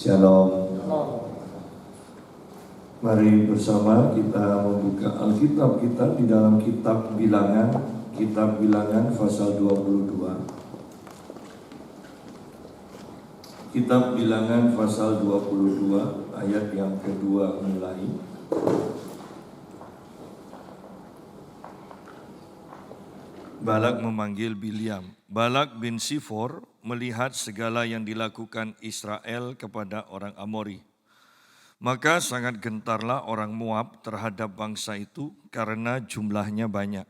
Shalom. Mari bersama kita membuka Alkitab kita di dalam kitab Bilangan pasal 22. Kitab Bilangan pasal 22 ayat yang kedua mulai. Balak memanggil Bileam. Balak bin Sifor melihat segala yang dilakukan Israel kepada orang Amori. Maka sangat gentarlah orang Moab terhadap bangsa itu karena jumlahnya banyak.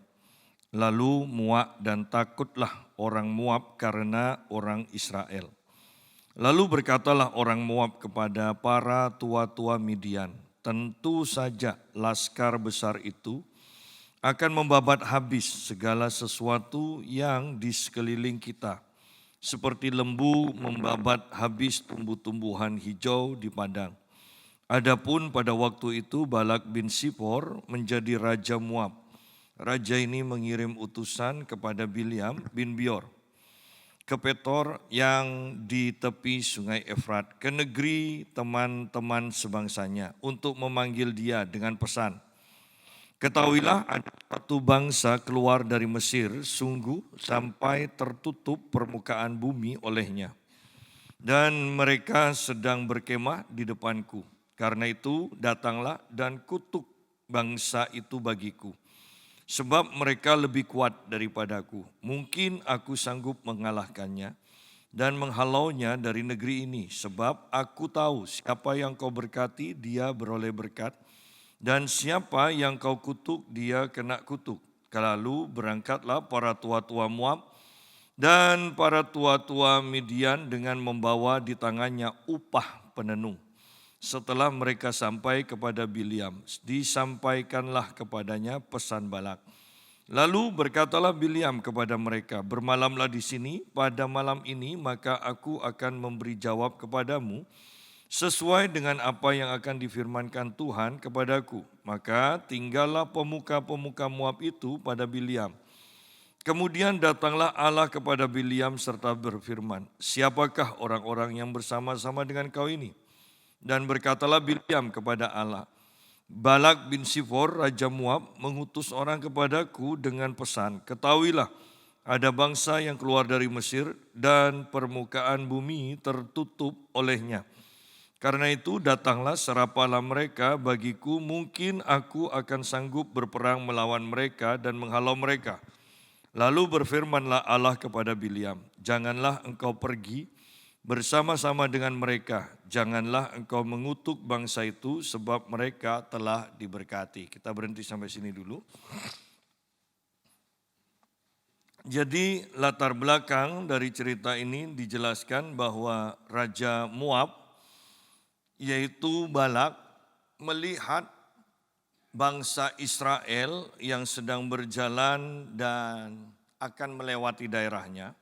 Lalu muak dan takutlah orang Moab karena orang Israel. Lalu berkatalah orang Moab kepada para tua-tua Midian, tentu saja laskar besar itu akan membabat habis segala sesuatu yang di sekeliling kita, seperti lembu membabat habis tumbuh-tumbuhan hijau di padang. Adapun pada waktu itu Balak bin Sipor menjadi raja Moab. Raja ini mengirim utusan kepada Bileam bin Beor ke Petor yang di tepi sungai Efrat, ke negeri teman-teman sebangsanya, untuk memanggil dia dengan pesan, ketahuilah ada satu bangsa keluar dari Mesir, sungguh sampai tertutup permukaan bumi olehnya. Dan mereka sedang berkemah di depanku. Karena itu datanglah dan kutuk bangsa itu bagiku. Sebab mereka lebih kuat daripadaku. Mungkin aku sanggup mengalahkannya dan menghalaunya dari negeri ini. Sebab aku tahu siapa yang kau berkati, dia beroleh berkat. Dan siapa yang kau kutuk, dia kena kutuk. Lalu berangkatlah para tua-tua Moab dan para tua-tua Midian dengan membawa di tangannya upah penenung. Setelah mereka sampai kepada Bileam, disampaikanlah kepadanya pesan Balak. Lalu berkatalah Bileam kepada mereka, bermalamlah di sini pada malam ini, maka aku akan memberi jawab kepadamu sesuai dengan apa yang akan difirmankan Tuhan kepadaku. Maka tinggallah pemuka-pemuka Moab itu pada Bileam. Kemudian datanglah Allah kepada Bileam serta berfirman, siapakah orang-orang yang bersama-sama dengan kau ini? Dan berkatalah Bileam kepada Allah, Balak bin Sifor, raja Moab, mengutus orang kepadaku dengan pesan, ketahuilah ada bangsa yang keluar dari Mesir dan permukaan bumi tertutup olehnya. Karena itu datanglah serapalah mereka bagiku, mungkin aku akan sanggup berperang melawan mereka dan menghalau mereka. Lalu berfirmanlah Allah kepada Bileam, janganlah engkau pergi bersama-sama dengan mereka, janganlah engkau mengutuk bangsa itu sebab mereka telah diberkati. Kita berhenti sampai sini dulu. Jadi latar belakang dari cerita ini dijelaskan bahwa Raja Moab yaitu Balak melihat bangsa Israel yang sedang berjalan dan akan melewati daerahnya.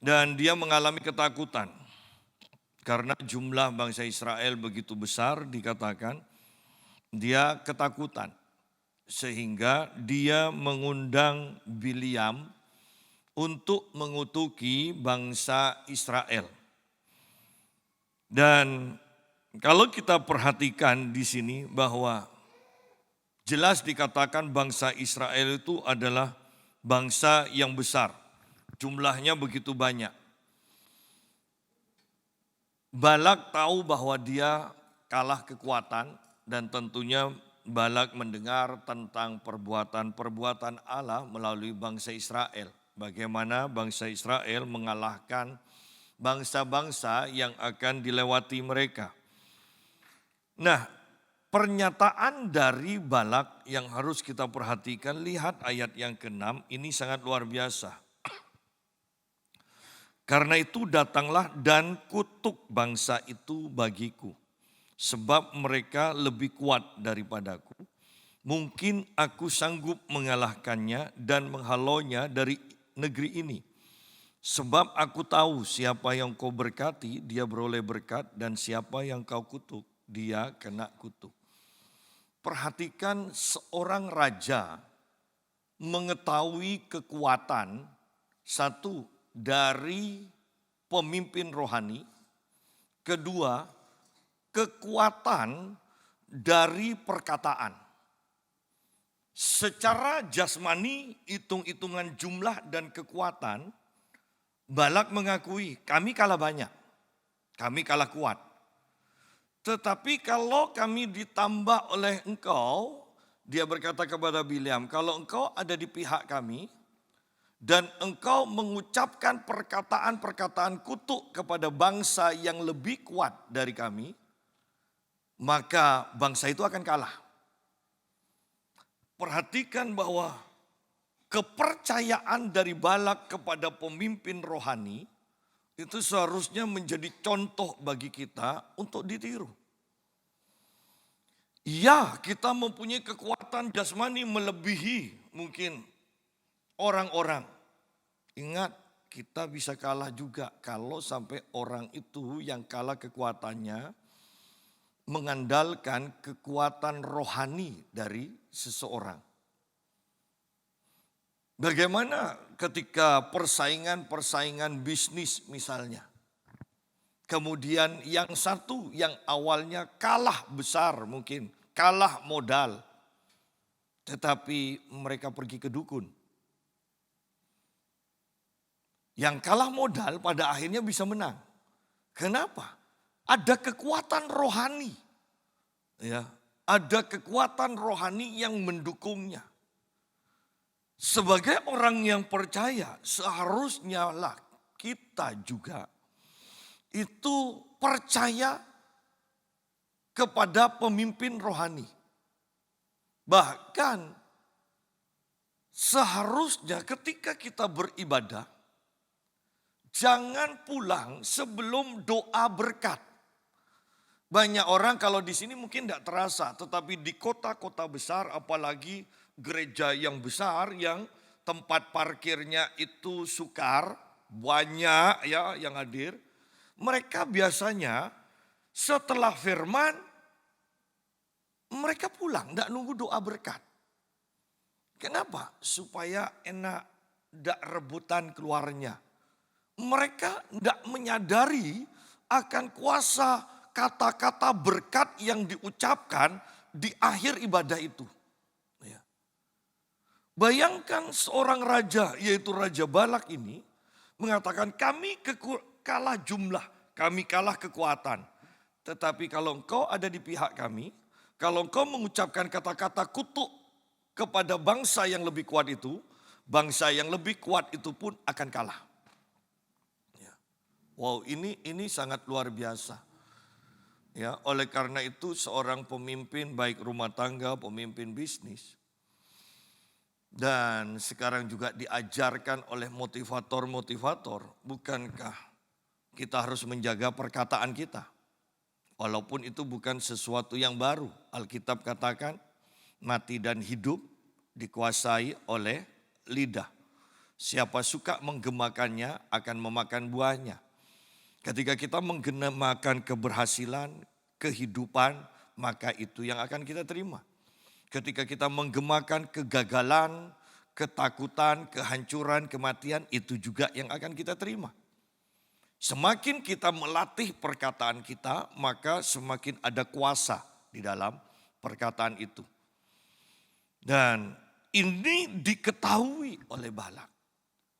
Dan dia mengalami ketakutan karena jumlah bangsa Israel begitu besar, dikatakan dia ketakutan. Sehingga dia mengundang Bileam untuk mengutuki bangsa Israel. Dan kalau kita perhatikan di sini bahwa jelas dikatakan bangsa Israel itu adalah bangsa yang besar. Jumlahnya begitu banyak. Balak tahu bahwa dia kalah kekuatan dan tentunya Balak mendengar tentang perbuatan-perbuatan Allah melalui bangsa Israel. Bagaimana bangsa Israel mengalahkan bangsa-bangsa yang akan dilewati mereka. Nah, pernyataan dari Balak yang harus kita perhatikan, lihat ayat yang ke-6, ini sangat luar biasa. Karena itu datanglah dan kutuk bangsa itu bagiku, sebab mereka lebih kuat daripadaku. Mungkin aku sanggup mengalahkannya dan menghalaunya dari negeri ini. Sebab aku tahu siapa yang kau berkati, dia beroleh berkat, dan siapa yang kau kutuk, dia kena kutuk. Perhatikan seorang raja mengetahui kekuatan satu dari pemimpin rohani, Kedua, kekuatan dari perkataan. Secara jasmani, hitung-hitungan jumlah dan kekuatan, Balak mengakui kami kalah banyak, kami kalah kuat. Tetapi kalau kami ditambah oleh engkau, dia berkata kepada Bileam, kalau engkau ada di pihak kami, dan engkau mengucapkan perkataan-perkataan kutuk kepada bangsa yang lebih kuat dari kami, maka bangsa itu akan kalah. Perhatikan bahwa kepercayaan dari Balak kepada pemimpin rohani itu seharusnya menjadi contoh bagi kita untuk ditiru. Ya, kita mempunyai kekuatan jasmani melebihi mungkin orang-orang. Ingat, kita bisa kalah juga kalau sampai orang itu yang kalah kekuatannya mengandalkan kekuatan rohani dari seseorang. Bagaimana ketika persaingan bisnis misalnya. Kemudian yang satu yang awalnya kalah besar mungkin, kalah modal. Tetapi mereka pergi ke dukun. Yang kalah modal pada akhirnya bisa menang. Kenapa? Ada kekuatan rohani. Ya, ada kekuatan rohani yang mendukungnya. Sebagai orang yang percaya, seharusnya lah kita juga itu percaya kepada pemimpin rohani. Bahkan seharusnya ketika kita beribadah, jangan pulang sebelum doa berkat. Banyak orang kalau di sini mungkin tidak terasa, tetapi di kota-kota besar, apalagi gereja yang besar yang tempat parkirnya itu sukar, banyak ya yang hadir. Mereka biasanya setelah firman, mereka pulang, tidak nunggu doa berkat. Kenapa? Supaya enak, tidak rebutan keluarnya. Mereka tidak menyadari akan kuasa kata-kata berkat yang diucapkan di akhir ibadah itu. Ya. Bayangkan seorang raja, yaitu Raja Balak ini, mengatakan kami kalah jumlah, kami kalah kekuatan. Tetapi kalau engkau ada di pihak kami, kalau engkau mengucapkan kata-kata kutuk kepada bangsa yang lebih kuat itu, bangsa yang lebih kuat itu pun akan kalah. Wow, ini sangat luar biasa. Ya, oleh karena itu seorang pemimpin baik rumah tangga, pemimpin bisnis, dan sekarang juga diajarkan oleh motivator-motivator, bukankah kita harus menjaga perkataan kita? Walaupun itu bukan sesuatu yang baru. Alkitab katakan mati dan hidup dikuasai oleh lidah. Siapa suka menggemakannya akan memakan buahnya. Ketika kita menggemakan keberhasilan, kehidupan, maka itu yang akan kita terima. Ketika kita menggemakan kegagalan, ketakutan, kehancuran, kematian, itu juga yang akan kita terima. Semakin kita melatih perkataan kita, maka semakin ada kuasa di dalam perkataan itu. Dan ini diketahui oleh Balak.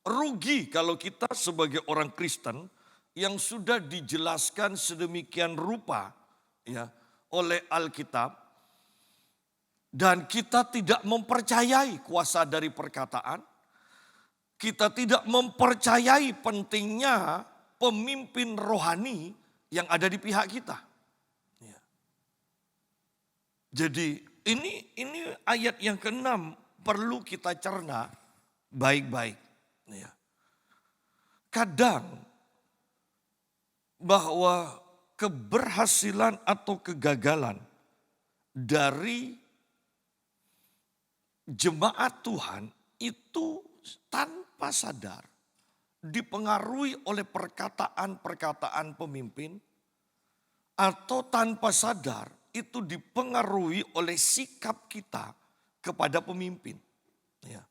Rugi kalau kita sebagai orang Kristen yang sudah dijelaskan sedemikian rupa ya oleh Alkitab, dan kita tidak mempercayai kuasa dari perkataan, kita tidak mempercayai pentingnya pemimpin rohani yang ada di pihak kita. Ya. Jadi ini ayat yang ke-6 perlu kita cerna baik-baik. Ya. Kadang bahwa keberhasilan atau kegagalan dari jemaat Tuhan itu tanpa sadar dipengaruhi oleh perkataan-perkataan pemimpin, atau tanpa sadar itu dipengaruhi oleh sikap kita kepada pemimpin. Ya.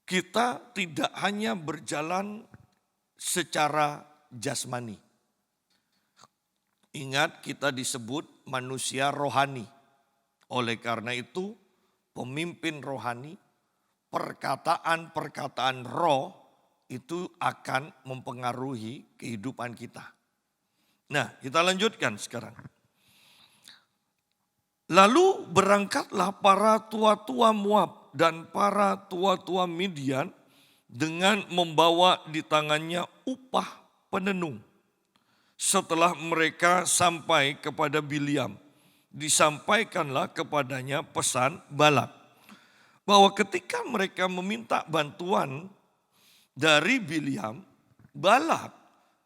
Kita tidak hanya berjalan secara jasmani. Ingat, kita disebut manusia rohani. Oleh karena itu, pemimpin rohani, perkataan-perkataan roh itu akan mempengaruhi kehidupan kita. Nah, kita lanjutkan sekarang. Lalu berangkatlah para tua-tua Moab dan para tua-tua Midian dengan membawa di tangannya upah penenung. Setelah mereka sampai kepada Bileam, disampaikanlah kepadanya pesan Balak, bahwa ketika mereka meminta bantuan dari Bileam, Balak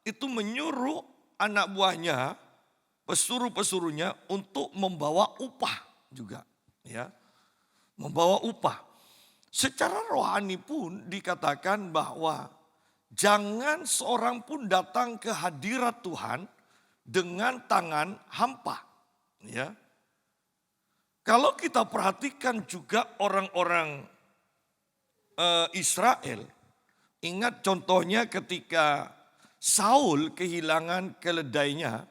itu menyuruh anak buahnya, pesuruh-pesuruhnya untuk membawa upah juga, ya. Membawa upah. Secara rohani pun dikatakan bahwa jangan seorang pun datang ke hadirat Tuhan dengan tangan hampa, ya. Kalau kita perhatikan juga orang-orang Israel, ingat contohnya ketika Saul kehilangan keledainya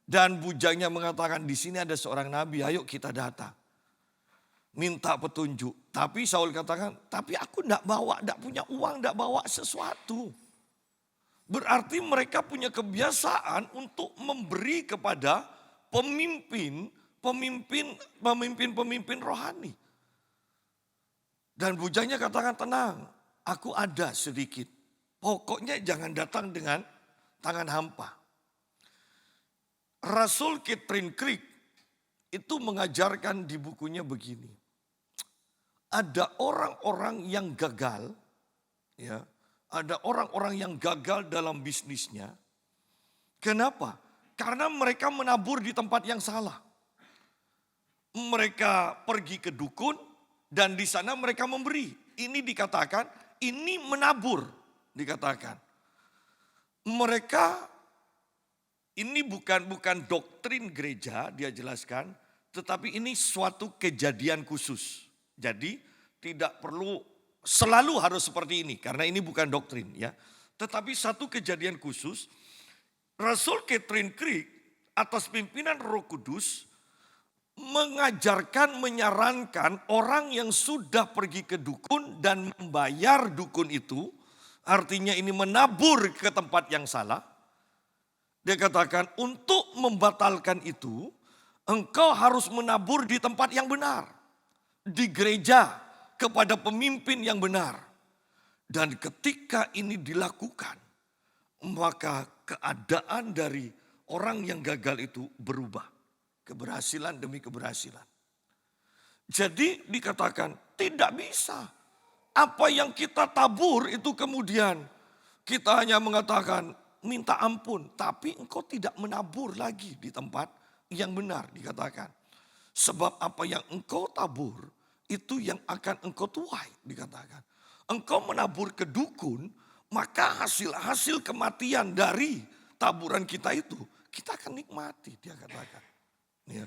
dan bujangnya mengatakan, di sini ada seorang nabi, ayo kita datang. Minta petunjuk. Tapi Saul katakan, tapi aku tidak punya uang, tidak bawa sesuatu. Berarti mereka punya kebiasaan untuk memberi kepada pemimpin rohani. Dan bujangnya katakan, tenang, aku ada sedikit. Pokoknya jangan datang dengan tangan hampa. Rasul Catherine Creek itu mengajarkan di bukunya begini. Ada orang-orang yang gagal, ya, ada orang-orang yang gagal dalam bisnisnya. Kenapa? Karena mereka menabur di tempat yang salah. Mereka pergi ke dukun dan di sana mereka memberi. Ini dikatakan, ini menabur, dikatakan. Mereka, ini bukan doktrin gereja, dia jelaskan, tetapi ini suatu kejadian khusus. Jadi tidak perlu selalu harus seperti ini, karena ini bukan doktrin, ya. Tetapi satu kejadian khusus, Rasul Catherine Creek atas pimpinan Roh Kudus mengajarkan, menyarankan orang yang sudah pergi ke dukun dan membayar dukun itu, artinya ini menabur ke tempat yang salah. Dia katakan, untuk membatalkan itu, engkau harus menabur di tempat yang benar. Di gereja, kepada pemimpin yang benar. Dan ketika ini dilakukan, maka keadaan dari orang yang gagal itu berubah. Keberhasilan demi keberhasilan. Jadi dikatakan, tidak bisa. Apa yang kita tabur itu kemudian kita hanya mengatakan, minta ampun, tapi engkau tidak menabur lagi di tempat yang benar, dikatakan. Sebab apa yang engkau tabur, itu yang akan engkau tuai, dikatakan. Engkau menabur ke dukun, maka hasil kematian dari taburan kita itu, kita akan nikmati, dia katakan. Ya.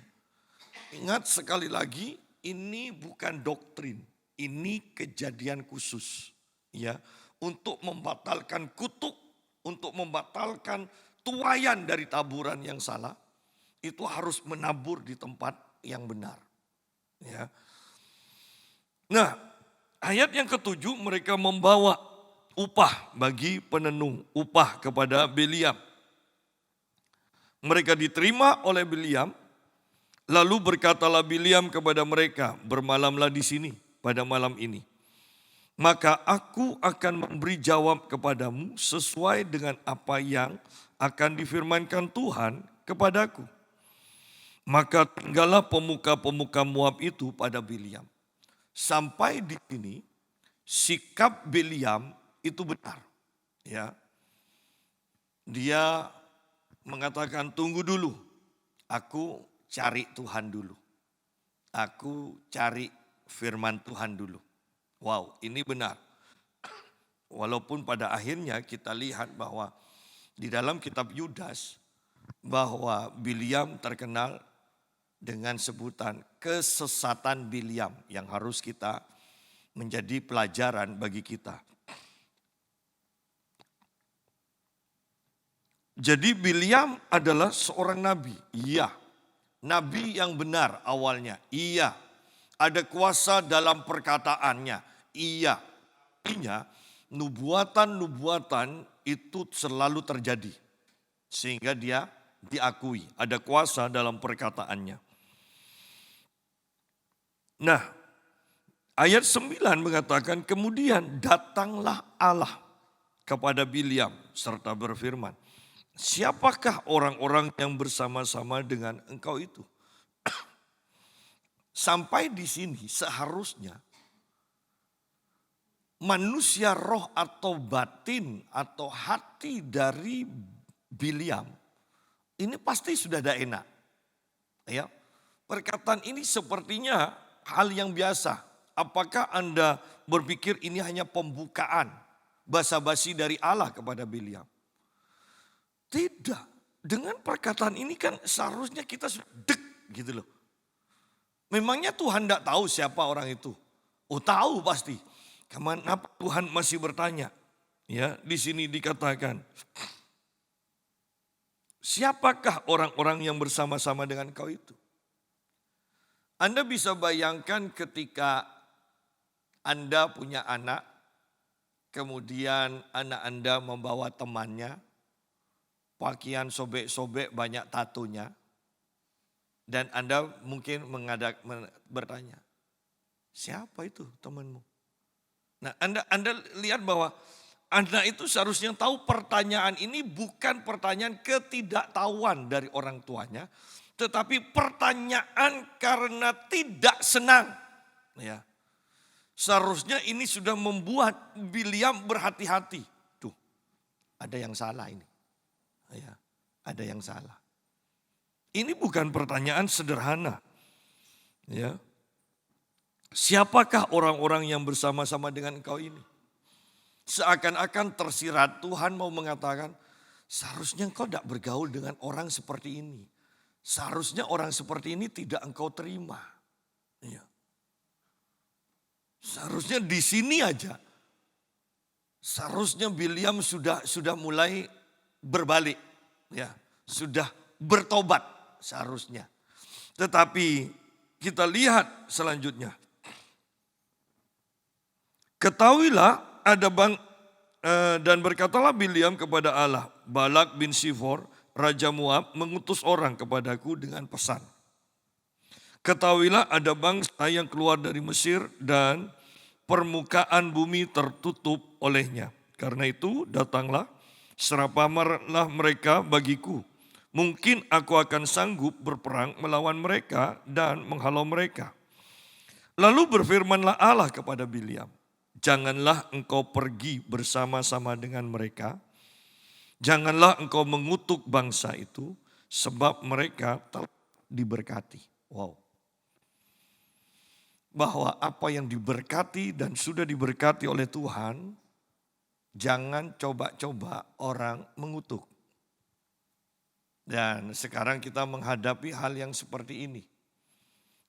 Ingat sekali lagi, ini bukan doktrin, ini kejadian khusus. Ya, untuk membatalkan kutuk, untuk membatalkan tuaian dari taburan yang salah, itu harus menabur di tempat yang benar. Ya. Nah, ayat yang ketujuh, mereka membawa upah bagi penenung, upah kepada Bileam. Mereka diterima oleh Bileam, lalu berkatalah Bileam kepada mereka, bermalamlah di sini pada malam ini. Maka aku akan memberi jawab kepadamu sesuai dengan apa yang akan difirmankan Tuhan kepadaku. Maka tinggallah pemuka-pemuka Moab itu pada Bileam. Sampai di sini sikap Bileam itu benar. Ya. Dia mengatakan, tunggu dulu, aku cari Tuhan dulu. Aku cari firman Tuhan dulu. Wow, ini benar. Walaupun pada akhirnya kita lihat bahwa di dalam kitab Yudas, bahwa Bileam terkenal dengan sebutan kesesatan Bileam yang harus kita menjadi pelajaran bagi kita. Jadi Bilyam adalah seorang nabi. Iya. Nabi yang benar awalnya. Iya. Ada kuasa dalam perkataannya. Iya. Artinya nubuatan-nubuatan itu selalu terjadi. Sehingga dia diakui. Ada kuasa dalam perkataannya. Nah, ayat 9 mengatakan kemudian datanglah Allah kepada Bilyam serta berfirman, siapakah orang-orang yang bersama-sama dengan engkau itu? Sampai di sini seharusnya manusia roh atau batin atau hati dari Bilyam ini pasti sudah ada enak. Ya, perkataan ini sepertinya hal yang biasa. Apakah Anda berpikir ini hanya pembukaan basa-basi dari Allah kepada Bilyam? Tidak. Dengan perkataan ini kan seharusnya kita dek gitu loh. Memangnya Tuhan tidak tahu siapa orang itu? Oh tahu pasti. Kenapa Tuhan masih bertanya? Ya, di sini dikatakan, siapakah orang-orang yang bersama-sama dengan kau itu? Anda bisa bayangkan ketika Anda punya anak, kemudian anak Anda membawa temannya, pakaian sobek-sobek banyak tatonya, dan Anda mungkin bertanya, siapa itu temanmu? Nah, Anda lihat bahwa Anda itu seharusnya tahu pertanyaan ini bukan pertanyaan ketidaktahuan dari orang tuanya, tetapi pertanyaan karena tidak senang. Ya. Seharusnya ini sudah membuat Bilyam berhati-hati. Tuh, ada yang salah ini. Ya, ada yang salah. Ini bukan pertanyaan sederhana. Ya. Siapakah orang-orang yang bersama-sama dengan engkau ini? Seakan-akan tersirat Tuhan mau mengatakan, seharusnya engkau tidak bergaul dengan orang seperti ini. Seharusnya orang seperti ini tidak engkau terima. Ya. Seharusnya di sini aja. Seharusnya Bilyam sudah mulai berbalik. Ya, sudah bertobat seharusnya. Tetapi kita lihat selanjutnya. Ketahuilah ada dan berkatalah Bilyam kepada Allah, Balak bin Sifor, Raja Moab mengutus orang kepadaku dengan pesan. Ketahuilah ada bangsa yang keluar dari Mesir dan permukaan bumi tertutup olehnya. Karena itu datanglah, serapamarlah mereka bagiku. Mungkin aku akan sanggup berperang melawan mereka dan menghalau mereka. Lalu berfirmanlah Allah kepada Bilyam, janganlah engkau pergi bersama-sama dengan mereka. Janganlah engkau mengutuk bangsa itu, sebab mereka telah diberkati. Wow. Bahwa apa yang diberkati dan sudah diberkati oleh Tuhan, jangan coba-coba orang mengutuk. Dan sekarang kita menghadapi hal yang seperti ini.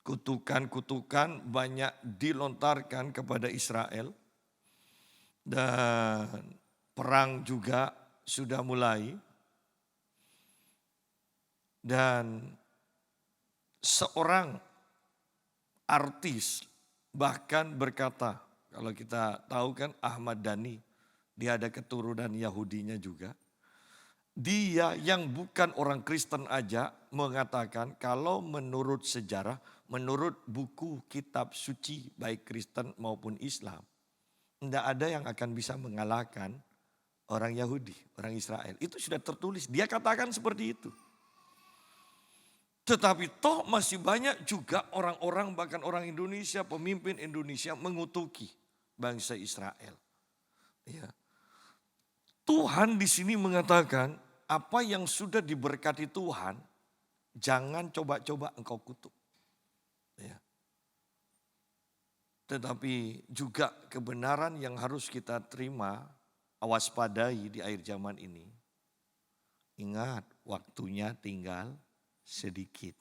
Kutukan-kutukan banyak dilontarkan kepada Israel. Dan perang juga sudah mulai. Dan seorang artis bahkan berkata, kalau kita tahu kan Ahmad Dhani, dia ada keturunan Yahudinya juga. Dia yang bukan orang Kristen aja mengatakan kalau menurut sejarah, menurut buku kitab suci baik Kristen maupun Islam, tidak ada yang akan bisa mengalahkan orang Yahudi, orang Israel. Itu sudah tertulis, dia katakan seperti itu. Tetapi toh masih banyak juga orang-orang bahkan orang Indonesia, pemimpin Indonesia mengutuki bangsa Israel. Ya. Tuhan di sini mengatakan apa yang sudah diberkati Tuhan jangan coba-coba engkau kutuk. Ya. Tetapi juga kebenaran yang harus kita terima, waspadai di akhir zaman ini. Ingat waktunya tinggal sedikit.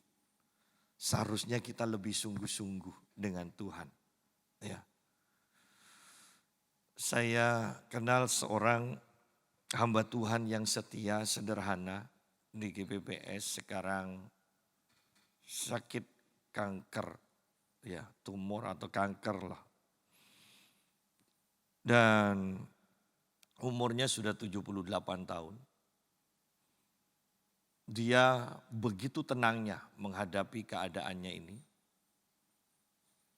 Seharusnya kita lebih sungguh-sungguh dengan Tuhan. Ya. Saya kenal seorang hamba Tuhan yang setia, sederhana di GPPS sekarang sakit kanker, ya tumor atau kanker lah. Dan umurnya sudah 78 tahun. Dia begitu tenangnya menghadapi keadaannya ini.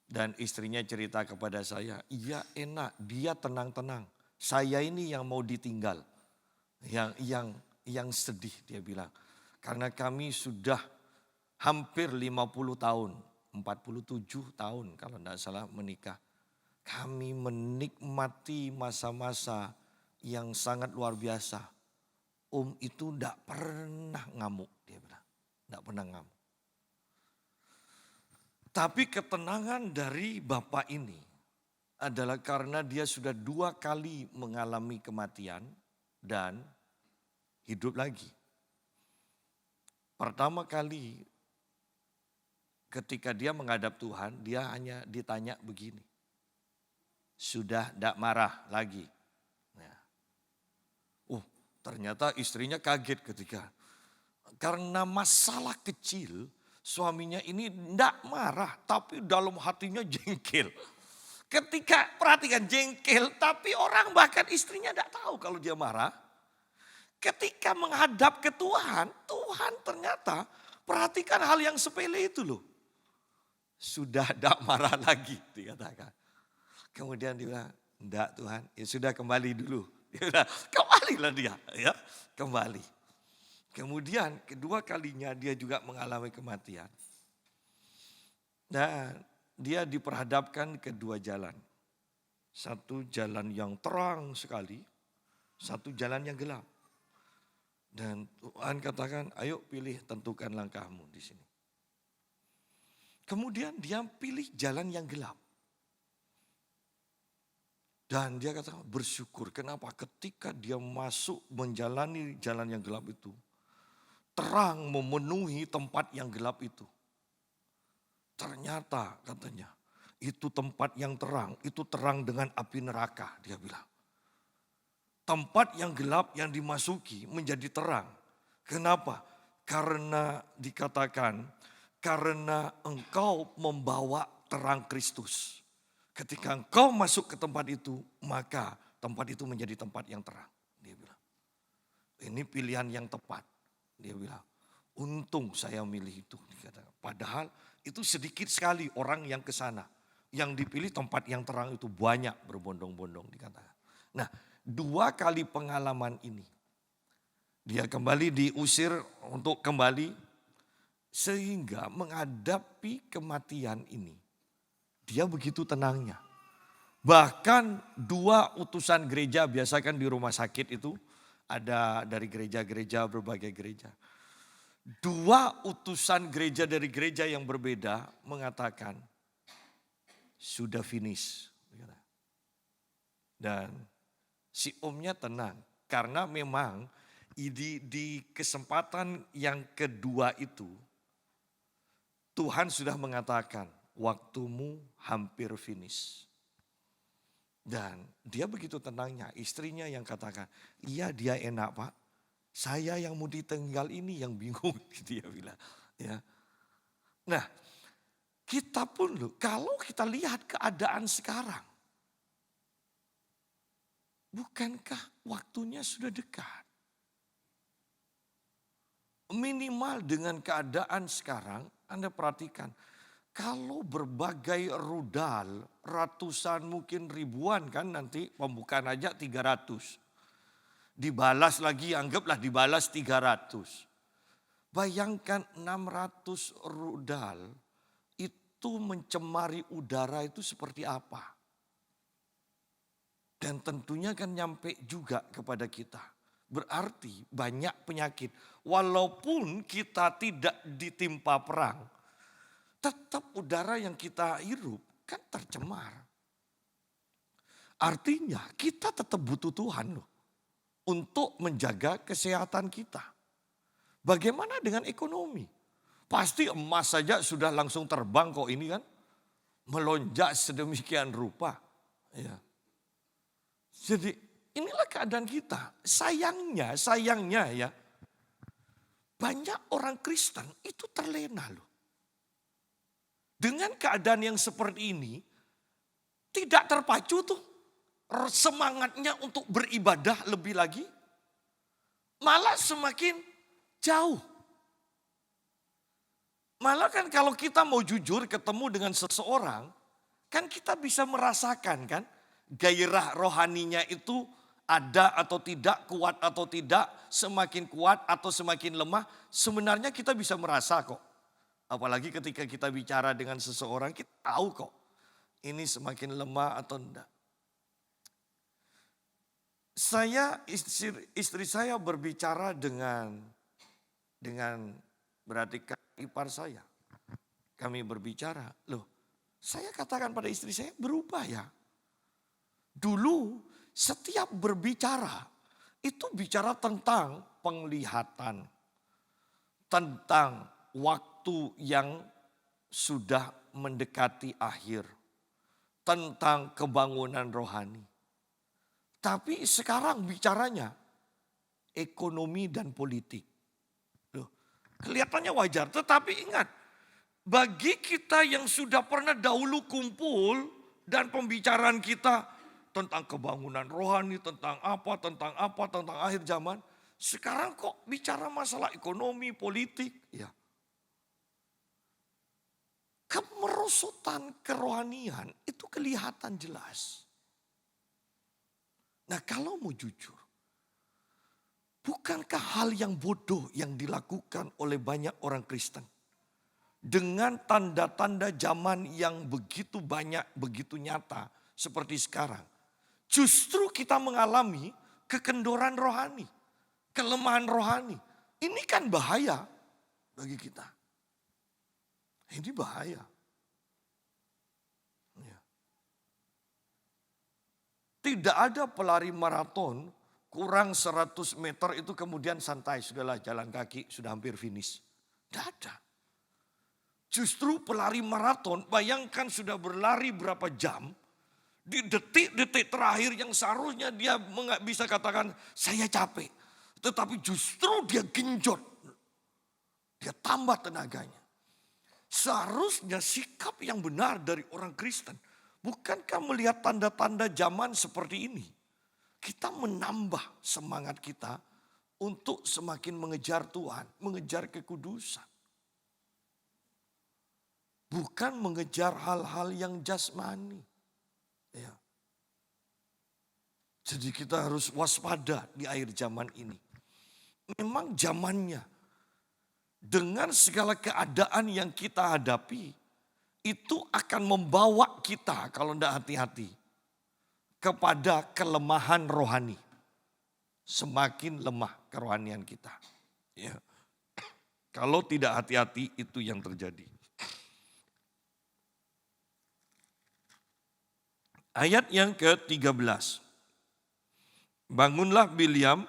Dan istrinya cerita kepada saya, iya enak, dia tenang-tenang. Saya ini yang mau ditinggal, yang sedih dia bilang. Karena kami sudah hampir 50 tahun, 47 tahun kalau tidak salah menikah. Kami menikmati masa-masa yang sangat luar biasa. Om itu tidak pernah ngamuk, dia bilang. Tidak pernah ngamuk. Tapi ketenangan dari Bapak ini adalah karena dia sudah 2 kali mengalami kematian dan hidup lagi. Pertama kali ketika dia menghadap Tuhan, dia hanya ditanya begini. Sudah tidak marah lagi. Nah, ternyata istrinya kaget ketika. Karena masalah kecil, suaminya ini tidak marah, tapi dalam hatinya jengkel. Ketika perhatikan jengkel, tapi orang bahkan istrinya tidak tahu kalau dia marah. Ketika menghadap ke Tuhan, Tuhan ternyata perhatikan hal yang sepele itu loh. Sudah tidak marah lagi dikatakan. Kemudian dia bilang, enggak Tuhan, ya sudah kembali dulu. Kembalilah dia, ya kembali. Kemudian kedua kalinya dia juga mengalami kematian. Dan dia diperhadapkan ke 2 jalan. Satu jalan yang terang sekali, satu jalan yang gelap. Dan Tuhan katakan, ayo pilih, tentukan langkahmu di sini. Kemudian dia pilih jalan yang gelap. Dan dia katakan bersyukur. Kenapa? Ketika dia masuk menjalani jalan yang gelap itu, terang memenuhi tempat yang gelap itu. Ternyata katanya, itu tempat yang terang, itu terang dengan api neraka, dia bilang. Tempat yang gelap yang dimasuki menjadi terang. Kenapa? Karena dikatakan, karena engkau membawa terang Kristus. Ketika engkau masuk ke tempat itu, maka tempat itu menjadi tempat yang terang, dia bilang. Ini pilihan yang tepat. Dia bilang, untung saya milih itu. Padahal itu sedikit sekali orang yang ke sana. Yang dipilih tempat yang terang itu banyak berbondong-bondong dikatakan. Nah, 2 kali pengalaman ini. Dia kembali diusir untuk kembali. Sehingga menghadapi kematian ini. Dia begitu tenangnya. Bahkan 2 utusan gereja, biasa kan di rumah sakit itu. Ada dari gereja-gereja, berbagai gereja. 2 utusan gereja dari gereja yang berbeda mengatakan, sudah finish. Dan si omnya tenang. Karena memang di kesempatan yang kedua itu, Tuhan sudah mengatakan, waktumu hampir finish. Dan dia begitu tenangnya, istrinya yang katakan, iya dia enak Pak. Saya yang mau ditinggal ini yang bingung, dia bilang. Ya. Nah, kita pun loh, kalau kita lihat keadaan sekarang, bukankah waktunya sudah dekat? Minimal dengan keadaan sekarang, Anda perhatikan, kalau berbagai rudal, ratusan mungkin ribuan kan nanti pembukaan aja 300. Dibalas lagi, anggaplah dibalas 300. Bayangkan 600 rudal itu mencemari udara itu seperti apa. Dan tentunya kan nyampe juga kepada kita. Berarti banyak penyakit. Walaupun kita tidak ditimpa perang, tetap udara yang kita hirup kan tercemar. Artinya kita tetap butuh Tuhan loh. Untuk menjaga kesehatan kita. Bagaimana dengan ekonomi? Pasti emas saja sudah langsung terbang kok ini kan. Melonjak sedemikian rupa. Ya. Jadi inilah keadaan kita. Sayangnya ya, banyak orang Kristen itu terlena loh. Dengan keadaan yang seperti ini, tidak terpacu tuh semangatnya untuk beribadah lebih lagi. Malah semakin jauh. Malah kan kalau kita mau jujur ketemu dengan seseorang, kan kita bisa merasakan kan gairah rohaninya itu ada atau tidak, kuat atau tidak, semakin kuat atau semakin lemah. Sebenarnya kita bisa merasa kok. Apalagi ketika kita bicara dengan seseorang, kita tahu kok ini semakin lemah atau enggak. Istri saya berbicara dengan berarti ipar saya. Kami berbicara, loh saya katakan pada istri saya berubah ya. Dulu setiap berbicara itu bicara tentang penglihatan. Tentang waktu yang sudah mendekati akhir. Tentang kebangunan rohani. Tapi sekarang bicaranya ekonomi dan politik. Loh, kelihatannya wajar, tetapi ingat, bagi kita yang sudah pernah dahulu kumpul dan pembicaraan kita tentang kebangunan rohani, tentang akhir zaman. Sekarang kok bicara masalah ekonomi, politik, ya. Kemerosotan kerohanian itu kelihatan jelas. Nah kalau mau jujur, bukankah hal yang bodoh yang dilakukan oleh banyak orang Kristen? Dengan tanda-tanda zaman yang begitu banyak, begitu nyata seperti sekarang. Justru kita mengalami kekendoran rohani, kelemahan rohani. Ini kan bahaya bagi kita. Ini bahaya. Tidak ada pelari maraton kurang 100 meter itu kemudian santai. Sudahlah jalan kaki sudah hampir finish. Tidak ada. Justru pelari maraton bayangkan sudah berlari berapa jam. Di detik-detik terakhir yang seharusnya dia bisa katakan saya capek. Tetapi justru dia genjot. Dia tambah tenaganya. Seharusnya sikap yang benar dari orang Kristen. Bukankah melihat tanda-tanda zaman seperti ini? Kita menambah semangat kita untuk semakin mengejar Tuhan, mengejar kekudusan. Bukan mengejar hal-hal yang jasmani. Ya. Jadi kita harus waspada di akhir zaman ini. Memang zamannya dengan segala keadaan yang kita hadapi, itu akan membawa kita kalau tidak hati-hati kepada kelemahan rohani. Semakin lemah kerohanian kita. Ya. Kalau tidak hati-hati itu yang terjadi. Ayat yang ke-13. Bangunlah Bileam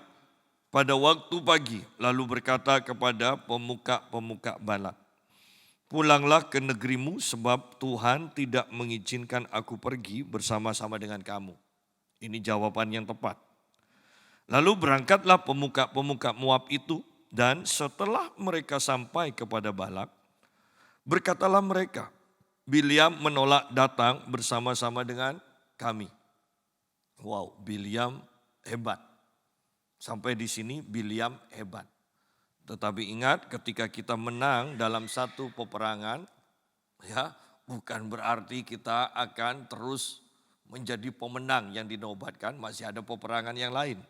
pada waktu pagi lalu berkata kepada pemuka-pemuka Balak. Pulanglah ke negerimu sebab Tuhan tidak mengizinkan aku pergi bersama-sama dengan kamu. Ini jawaban yang tepat. Lalu berangkatlah pemuka-pemuka Moab itu dan setelah mereka sampai kepada Balak, berkatalah mereka, Bileam menolak datang bersama-sama dengan kami. Wow, Bileam hebat. Sampai di sini Bileam hebat. Tetapi ingat ketika kita menang dalam satu peperangan, ya bukan berarti kita akan terus menjadi pemenang yang dinobatkan, masih ada peperangan yang lain.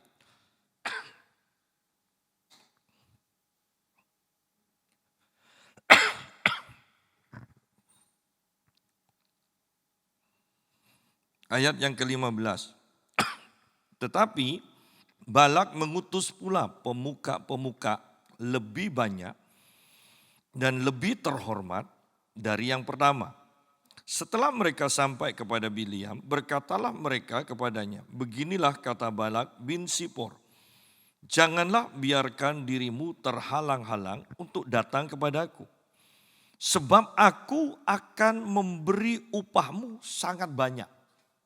Ayat yang ke-15. Tetapi Balak mengutus pula pemuka-pemuka lebih banyak dan lebih terhormat dari yang pertama. Setelah mereka sampai kepada Bileam, berkatalah mereka kepadanya, beginilah kata Balak bin Sipor, janganlah biarkan dirimu terhalang-halang untuk datang kepadaku. Sebab aku akan memberi upahmu sangat banyak.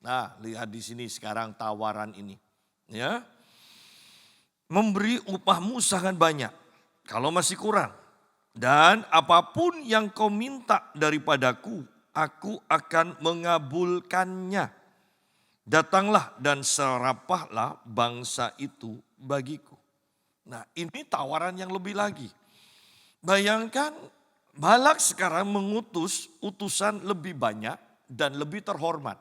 Nah, lihat di sini sekarang tawaran ini. Ya, memberi upahmu sangat banyak. Kalau masih kurang. Dan apapun yang kau minta daripadaku, aku akan mengabulkannya. Datanglah dan serapahlah bangsa itu bagiku. Nah, ini tawaran yang lebih lagi. Bayangkan Balak sekarang mengutus utusan lebih banyak dan lebih terhormat.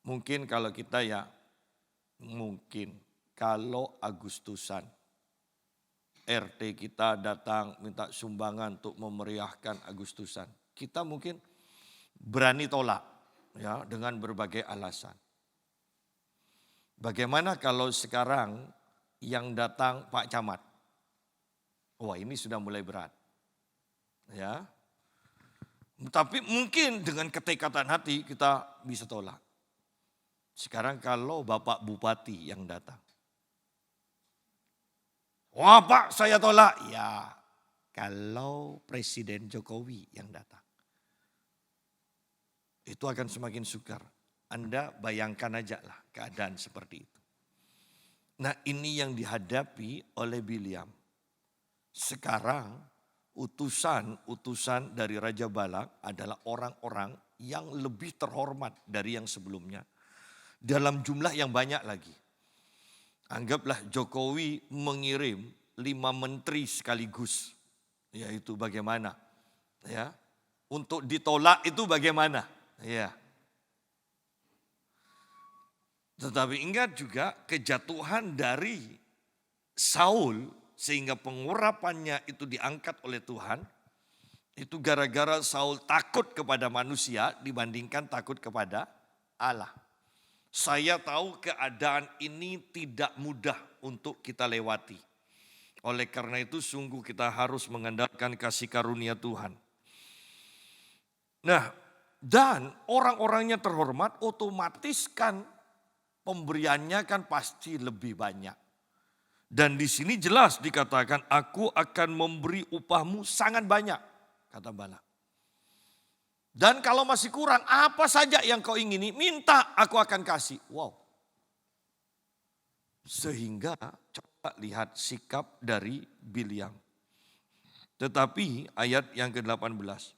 Mungkin kalau kita mungkin kalau Agustusan RT kita datang minta sumbangan untuk memeriahkan Agustusan. Kita mungkin berani tolak ya dengan berbagai alasan. Bagaimana kalau sekarang yang datang Pak Camat? Wah, ini sudah mulai berat. Ya. Tapi mungkin dengan ketekatan hati kita bisa tolak. Sekarang kalau Bapak Bupati yang datang. Wah Pak, saya tolak. Ya, kalau Presiden Jokowi yang datang. Itu akan semakin sukar. Anda bayangkan aja lah keadaan seperti itu. Nah, ini yang dihadapi oleh Bilyam. Sekarang utusan dari Raja Balak adalah orang-orang yang lebih terhormat dari yang sebelumnya. Dalam jumlah yang banyak lagi. Anggaplah Jokowi mengirim 5 menteri sekaligus. Yaitu bagaimana? Ya. Untuk ditolak itu bagaimana? Ya. Tetapi ingat juga kejatuhan dari Saul sehingga pengurapannya itu diangkat oleh Tuhan. Itu gara-gara Saul takut kepada manusia dibandingkan takut kepada Allah. Saya tahu keadaan ini tidak mudah untuk kita lewati. Oleh karena itu sungguh kita harus mengandalkan kasih karunia Tuhan. Nah, dan orang-orangnya terhormat otomatis kan pemberiannya kan pasti lebih banyak. Dan di sini jelas dikatakan aku akan memberi upahmu sangat banyak, kata Balak. Dan kalau masih kurang, apa saja yang kau ingini, minta aku akan kasih. Wow. Sehingga coba lihat sikap dari Bilyam. Tetapi ayat yang ke-18.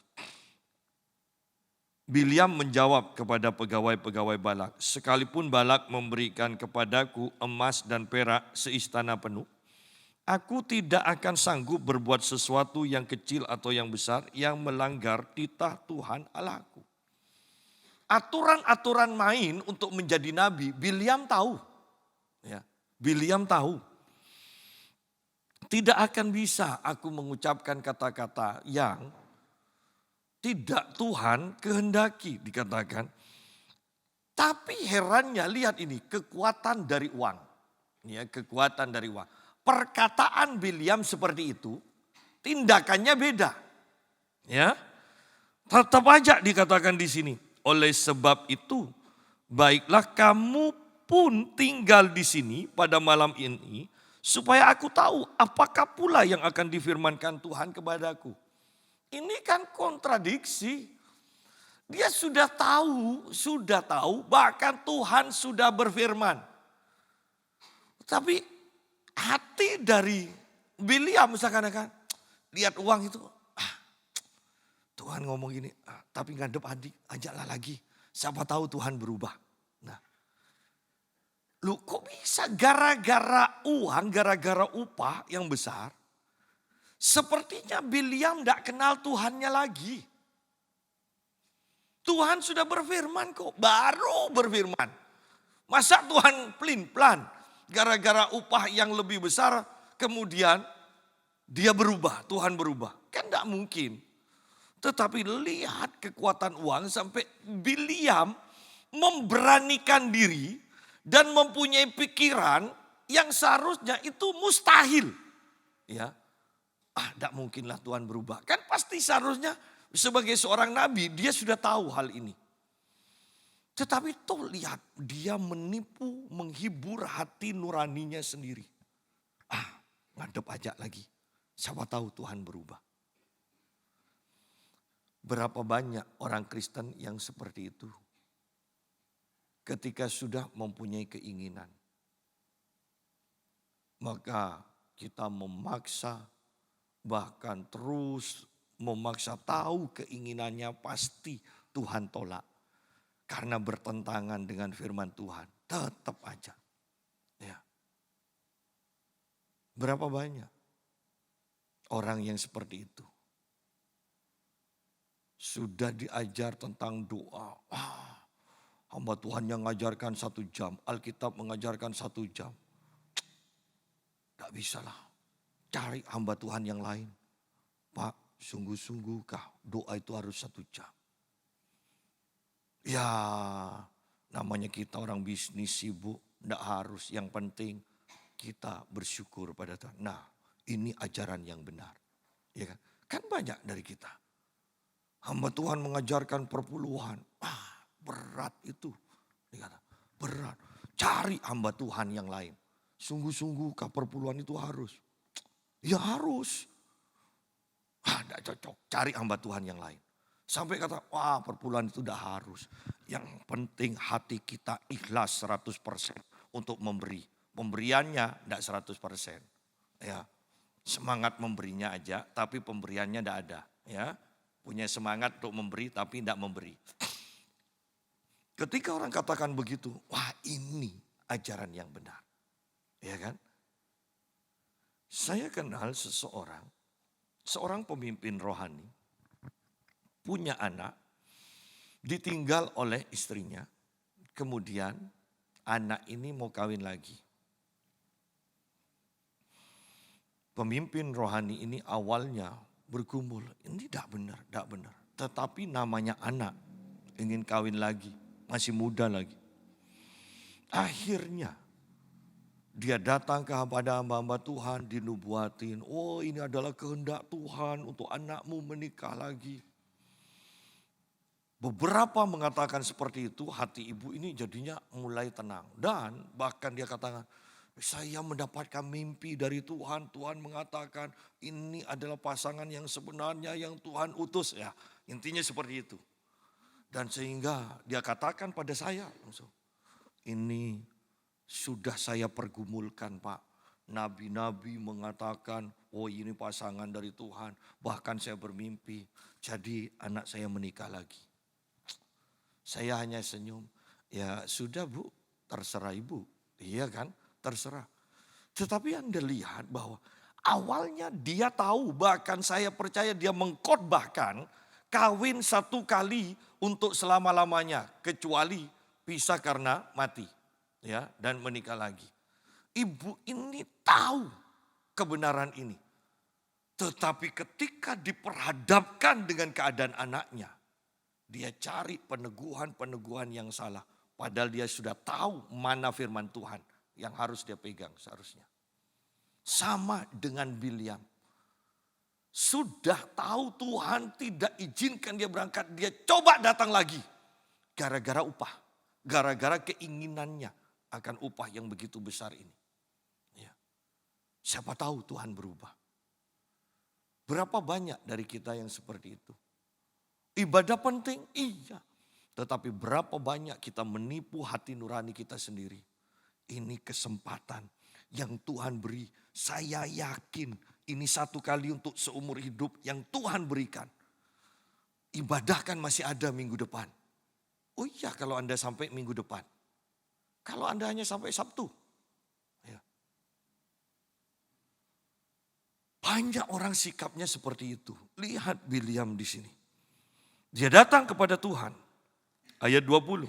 Bilyam menjawab kepada pegawai-pegawai Balak, sekalipun Balak memberikan kepadaku emas dan perak seistana penuh, aku tidak akan sanggup berbuat sesuatu yang kecil atau yang besar yang melanggar titah Tuhan Allahku. Aturan-aturan main untuk menjadi nabi, Bilyam tahu. Ya, Bilyam tahu. Tidak akan bisa aku mengucapkan kata-kata yang tidak Tuhan kehendaki, dikatakan. Tapi herannya lihat ini, kekuatan dari uang. Ya, kekuatan dari uang. Perkataan Bilyam seperti itu, tindakannya beda. Ya, tetap aja dikatakan di sini. Oleh sebab itu, baiklah kamu pun tinggal di sini pada malam ini, supaya aku tahu apakah pula yang akan difirmankan Tuhan kepadaku. Ini kan kontradiksi. Dia sudah tahu, bahkan Tuhan sudah berfirman. Tapi hati dari Bilyam seakan-akan lihat uang itu, Tuhan ngomong gini, tapi ngadep adik, ajaklah lagi. Siapa tahu Tuhan berubah. Nah, lu kok bisa gara-gara uang, gara-gara upah yang besar, sepertinya Bilyam tidak kenal Tuhannya lagi. Tuhan sudah berfirman kok, baru berfirman. Masa Tuhan pelin-pelan, gara-gara upah yang lebih besar, kemudian dia berubah, Tuhan berubah. Kan tidak mungkin. Tetapi lihat kekuatan uang sampai Bilyam memberanikan diri dan mempunyai pikiran yang seharusnya itu mustahil. Ya, tidak mungkinlah Tuhan berubah. Kan pasti seharusnya sebagai seorang nabi dia sudah tahu hal ini. Tetapi tuh lihat dia menipu, menghibur hati nuraninya sendiri. Ngadep aja lagi. Siapa tahu Tuhan berubah. Berapa banyak orang Kristen yang seperti itu. ketika sudah mempunyai keinginan, maka kita memaksa, bahkan terus memaksa, tahu keinginannya pasti Tuhan tolak. Karena bertentangan dengan firman Tuhan, tetap aja. Ya. Berapa banyak orang yang seperti itu? Sudah diajar tentang doa. Hamba Tuhan yang mengajarkan 1 jam, Alkitab mengajarkan 1 jam. Tidak bisa lah, cari hamba Tuhan yang lain. Pak, sungguh-sungguh kah doa itu harus 1 jam? Ya, namanya kita orang bisnis sibuk, tidak harus. Yang penting kita bersyukur pada Tuhan. Nah, ini ajaran yang benar. Ya kan? Kan banyak dari kita. Hamba Tuhan mengajarkan perpuluhan. Berat itu. Dikata, berat. Cari hamba Tuhan yang lain. Sungguh-sungguh kah perpuluhan itu harus? Ya harus. Tidak cocok. Cari hamba Tuhan yang lain. Sampai kata, perpuluhan itu tidak harus. Yang penting hati kita ikhlas 100% untuk memberi. Pemberiannya tidak 100%. Ya, semangat memberinya aja, tapi pemberiannya tidak ada. Ya, punya semangat untuk memberi, tapi tidak memberi. Ketika orang katakan begitu, ini ajaran yang benar. Ya kan? Saya kenal seorang pemimpin rohani, punya anak, ditinggal oleh istrinya. Kemudian anak ini mau kawin lagi. Pemimpin rohani ini awalnya bergumul, ini tidak benar. Tetapi namanya anak, ingin kawin lagi, masih muda lagi. Akhirnya dia datang kepada hamba-hamba Tuhan, dinubuatin, ini adalah kehendak Tuhan untuk anakmu menikah lagi. Beberapa mengatakan seperti itu, hati ibu ini jadinya mulai tenang. Dan bahkan dia katakan, saya mendapatkan mimpi dari Tuhan. Tuhan mengatakan ini adalah pasangan yang sebenarnya yang Tuhan utus. Ya, intinya seperti itu. Dan sehingga dia katakan pada saya langsung, ini sudah saya pergumulkan Pak. Nabi-nabi mengatakan, ini pasangan dari Tuhan. Bahkan saya bermimpi, jadi anak saya menikah lagi. Saya hanya senyum, ya sudah Bu, terserah Ibu. Iya kan, terserah. Tetapi Anda lihat bahwa awalnya dia tahu, bahkan saya percaya dia mengkhotbahkan kawin 1 kali untuk selama-lamanya. Kecuali pisah karena mati. Ya, dan menikah lagi. Ibu ini tahu kebenaran ini. Tetapi ketika diperhadapkan dengan keadaan anaknya, dia cari peneguhan-peneguhan yang salah. Padahal dia sudah tahu mana firman Tuhan yang harus dia pegang seharusnya. Sama dengan Bilyam. Sudah tahu Tuhan tidak izinkan dia berangkat. Dia coba datang lagi. Gara-gara upah. Gara-gara keinginannya akan upah yang begitu besar ini. Ya. Siapa tahu Tuhan berubah. Berapa banyak dari kita yang seperti itu? Ibadah penting, iya. Tetapi berapa banyak kita menipu hati nurani kita sendiri. Ini kesempatan yang Tuhan beri. Saya yakin ini 1 kali untuk seumur hidup yang Tuhan berikan. Ibadah kan masih ada minggu depan. Oh iya kalau Anda sampai minggu depan. Kalau Anda hanya sampai Sabtu. Ya. Banyak orang sikapnya seperti itu. Lihat Bilyam di sini. Dia datang kepada Tuhan. Ayat 20.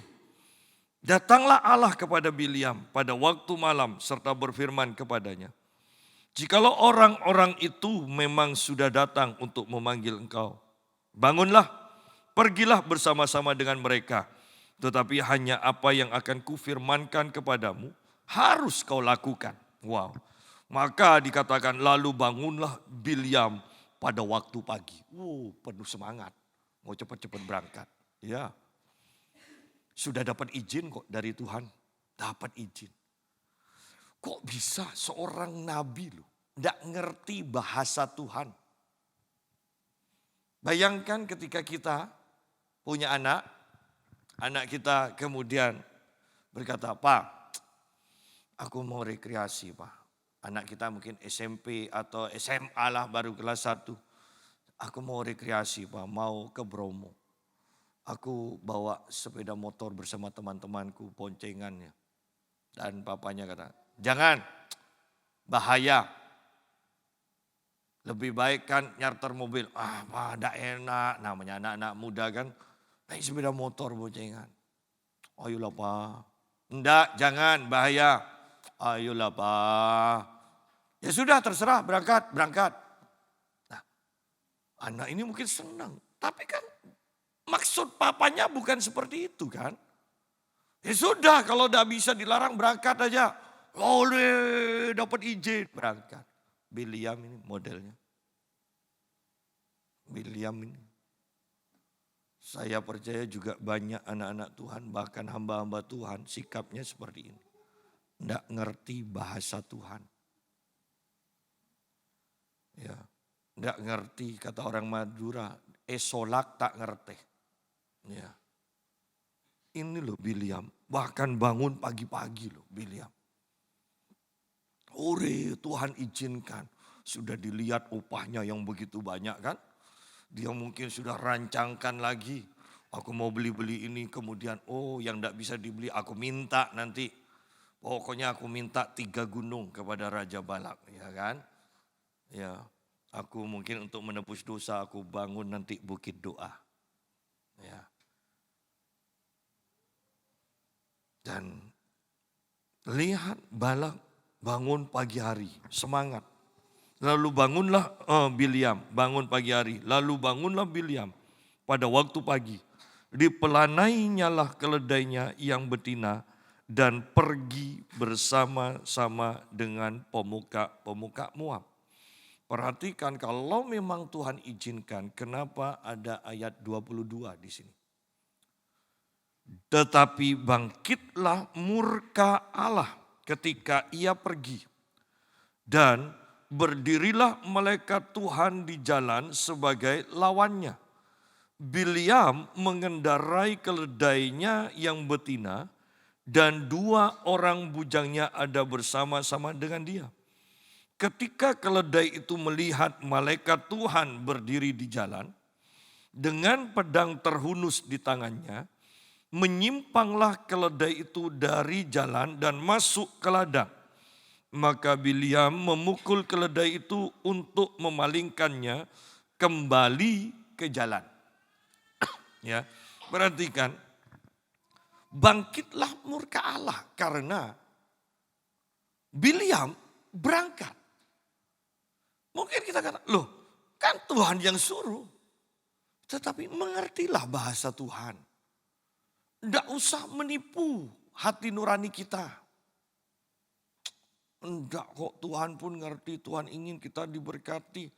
Datanglah Allah kepada Bilyam pada waktu malam serta berfirman kepadanya. Jikalau orang-orang itu memang sudah datang untuk memanggil engkau. Bangunlah, pergilah bersama-sama dengan mereka. Tetapi hanya apa yang akan kufirmankan kepadamu harus kau lakukan. Wow. Maka dikatakan lalu bangunlah Bilyam pada waktu pagi. Penuh semangat. Mau cepat-cepat berangkat. Ya. Sudah dapat izin kok dari Tuhan. Dapat izin. Kok bisa seorang nabi loh. Tidak ngerti bahasa Tuhan. Bayangkan ketika kita punya anak. Anak kita kemudian berkata, Pak, aku mau rekreasi Pak. Anak kita mungkin SMP atau SMA lah baru kelas 1. Aku mau rekreasi Pak, mau ke Bromo. Aku bawa sepeda motor bersama teman-temanku, boncengannya. Dan papanya kata, jangan, bahaya. Lebih baik kan nyarter mobil. Pak, enggak enak, namanya anak-anak muda kan. Naik sepeda motor boncengan. Ayolah Pak. Enggak, jangan, bahaya. Ayolah Pak. Ya sudah terserah, berangkat. Nah, anak ini mungkin senang. Tapi kan maksud papanya bukan seperti itu kan. Ya sudah kalau udah bisa dilarang berangkat aja. Oleh dapat izin berangkat. Biliam ini modelnya. Biliam ini. Saya percaya juga banyak anak-anak Tuhan bahkan hamba-hamba Tuhan sikapnya seperti ini. Tidak ngerti bahasa Tuhan. Ya, tidak ngerti kata orang Madura, esolak tak ngerti. Ya. Ini loh Biliam, bahkan bangun pagi-pagi loh Biliam. Tuhan izinkan, sudah dilihat upahnya yang begitu banyak kan. Dia mungkin sudah rancangkan lagi, aku mau beli-beli ini kemudian yang tidak bisa dibeli aku minta nanti. Pokoknya aku minta 3 gunung kepada Raja Balak ya kan. Ya, aku mungkin untuk menebus dosa aku bangun nanti bukit doa. Ya. Dan lihat Balak bangun pagi hari, semangat. Lalu bangunlah Biliam, bangun pagi hari. Lalu bangunlah Biliam pada waktu pagi. Dipelanainya keledainya yang betina dan pergi bersama-sama dengan pemuka-pemuka Moab. Perhatikan kalau memang Tuhan izinkan, kenapa ada ayat 22 di sini. Tetapi bangkitlah murka Allah ketika ia pergi. Dan berdirilah malaikat Tuhan di jalan sebagai lawannya. Biliam mengendarai keledainya yang betina dan 2 orang bujangnya ada bersama-sama dengan dia. Ketika keledai itu melihat malaikat Tuhan berdiri di jalan, dengan pedang terhunus di tangannya, menyimpanglah keledai itu dari jalan dan masuk ke ladang. Maka Biliam memukul keledai itu untuk memalingkannya kembali ke jalan. Ya, perhatikan, bangkitlah murka Allah karena Biliam berangkat. Mungkin kita kata, loh kan Tuhan yang suruh. Tetapi mengertilah bahasa Tuhan. Tidak usah menipu hati nurani kita. Enggak kok, Tuhan pun ngerti, Tuhan ingin kita diberkati.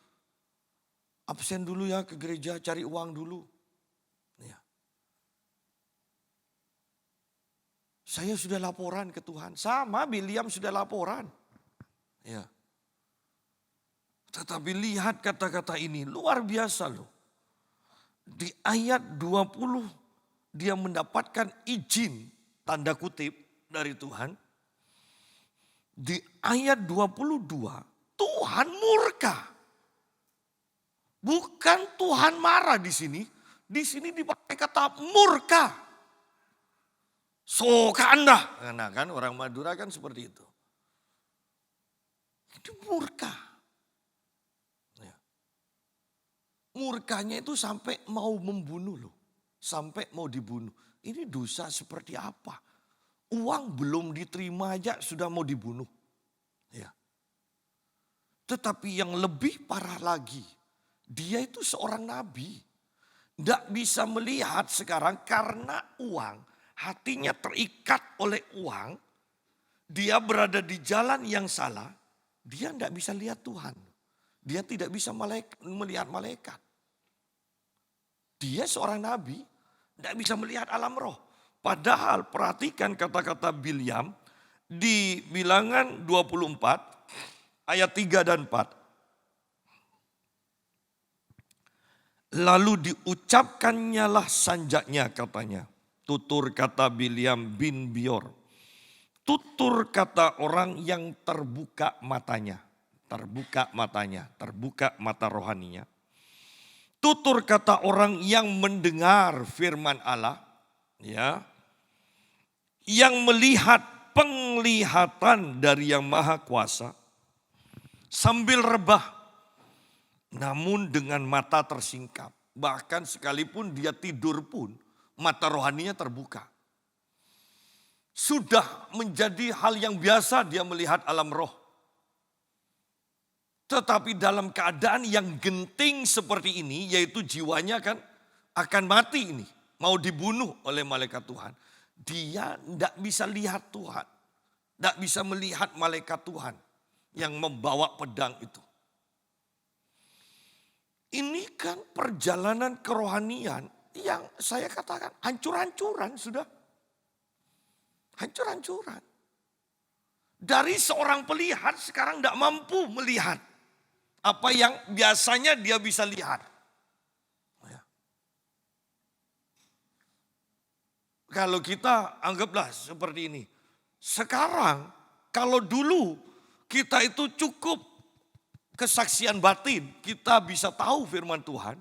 Absen dulu ya ke gereja, cari uang dulu. Ya. Saya sudah laporan ke Tuhan, sama Biliam sudah laporan. Ya. Tetapi lihat kata-kata ini, luar biasa loh. Di ayat 20 dia mendapatkan izin, tanda kutip dari Tuhan. Di ayat 22 Tuhan murka. Bukan Tuhan marah di sini. Di sini dipakai kata murka. Soka Anda. Nah kan orang Madura kan seperti itu. Itu murka. Ya. Murkanya itu sampai mau membunuh loh. Sampai mau dibunuh. Ini dosa seperti apa? Uang belum diterima aja sudah mau dibunuh. Ya. Tetapi yang lebih parah lagi, dia itu seorang nabi. Tidak bisa melihat sekarang karena uang, hatinya terikat oleh uang. Dia berada di jalan yang salah, dia tidak bisa lihat Tuhan. Dia tidak bisa melihat malaikat. Dia seorang nabi, tidak bisa melihat alam roh. Padahal perhatikan kata-kata Biliam di Bilangan 24 ayat 3 dan 4. Lalu diucapkannya sanjaknya katanya. Tutur kata Biliam bin Bior. tutur kata orang yang terbuka matanya. Terbuka mata rohaninya. Tutur kata orang yang mendengar firman Allah, ya, yang melihat penglihatan dari Yang Maha Kuasa, sambil rebah, namun dengan mata tersingkap. Bahkan sekalipun dia tidur pun, mata rohaninya terbuka. Sudah menjadi hal yang biasa dia melihat alam roh. Tetapi dalam keadaan yang genting seperti ini, yaitu jiwanya kan akan mati ini. Mau dibunuh oleh malaikat Tuhan. Dia tidak bisa lihat Tuhan. Tidak bisa melihat malaikat Tuhan yang membawa pedang itu. Ini kan perjalanan kerohanian yang saya katakan hancur-hancuran sudah. Hancur-hancuran. Dari seorang pelihat sekarang tidak mampu melihat apa yang biasanya dia bisa lihat. Kalau kita anggaplah seperti ini. Sekarang kalau dulu kita itu cukup kesaksian batin, kita bisa tahu firman Tuhan.